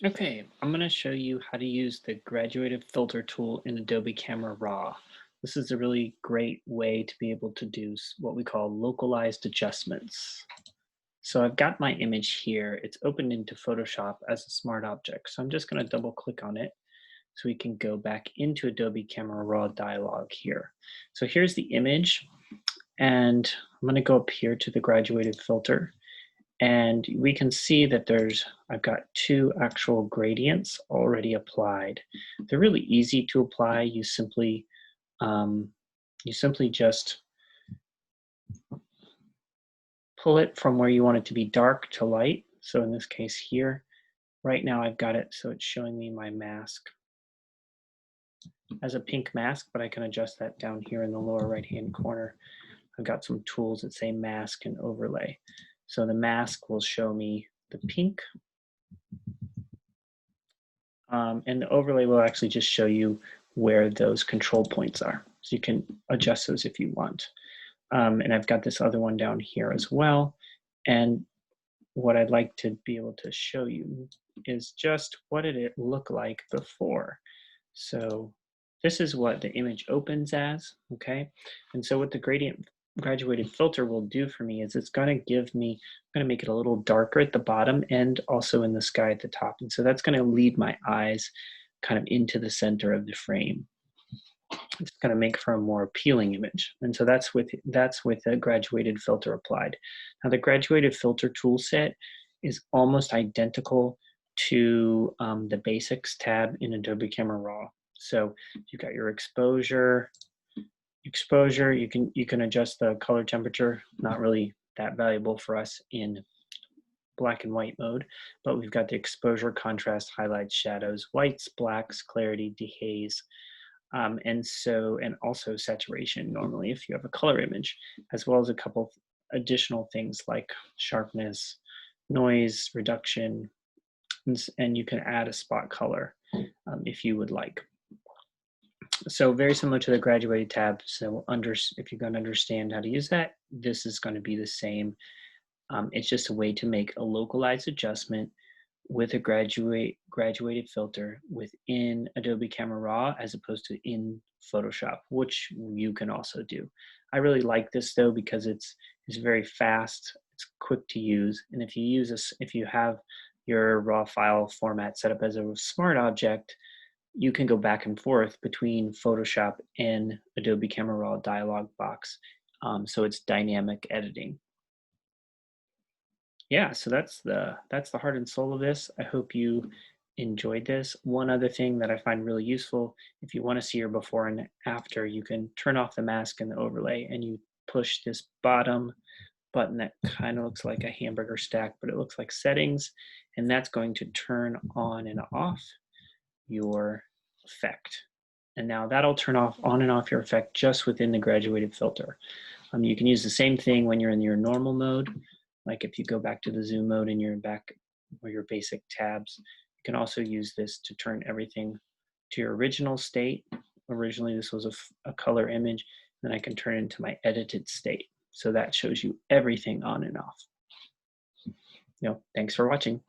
Okay, I'm going to show you how to use the graduated filter tool in Adobe Camera Raw. This is a really great way to be able to do what we call localized adjustments. So I've got my image here. It's opened into Photoshop as a smart object. So I'm just going to double click on it so we can go back into Adobe Camera Raw dialog here. So here's the image, and I'm going to go up here to the graduated filter. And we can see that I've got two actual gradients already applied. They're really easy to apply. Um, you simply just pull it from where you want it to be dark to light. So in this case here, right now I've got it so it's showing me my mask as a pink mask, but I can adjust that down here in the lower right-hand corner. I've got some tools that say mask and overlay. So the mask will show me the pink, and the overlay will actually just show you where those control points are. So you can adjust those if you want. And I've got this other one down here as well. And what I'd like to be able to show you is just what did it look like before. So this is what the image opens as, okay? And so what the gradient graduated filter will do for me is it's gonna give me, I'm gonna make it a little darker at the bottom and also in the sky at the top. And so that's gonna lead my eyes kind of into the center of the frame. It's gonna make for a more appealing image. And so that's with a graduated filter applied. Now the graduated filter tool set is almost identical to the basics tab in Adobe Camera Raw. So you've got your exposure, you can adjust the color temperature, not really that valuable for us in black and white mode, but we've got the exposure, contrast, highlights, shadows, whites, blacks, clarity, dehaze, and also saturation normally if you have a color image, as well as a couple additional things like sharpness, noise reduction, and you can add a spot color if you would like. So very similar to the graduated tab. So if you're going to understand how to use that, this is going to be the same. It's just a way to make a localized adjustment with a graduated filter within Adobe Camera Raw as opposed to in Photoshop, which you can also do. I really like this though because it's very fast, it's quick to use, and if you have your raw file format set up as a smart object, you can go back and forth between Photoshop and Adobe Camera Raw dialog box. So it's dynamic editing. Yeah, so that's the heart and soul of this. I hope you enjoyed this. One other thing that I find really useful, if you want to see your before and after, you can turn off the mask and the overlay and you push this bottom button that kind of looks like a hamburger stack, but it looks like settings, and that's going to turn on and off your effect. And now that'll turn off on and off your effect just within the graduated filter. You can use the same thing when you're in your normal mode. Like if you go back to the zoom mode and you're back or your basic tabs, you can also use this to turn everything to your original state. Originally, this was a color image, then I can turn it into my edited state. So that shows you everything on and off. Thanks for watching.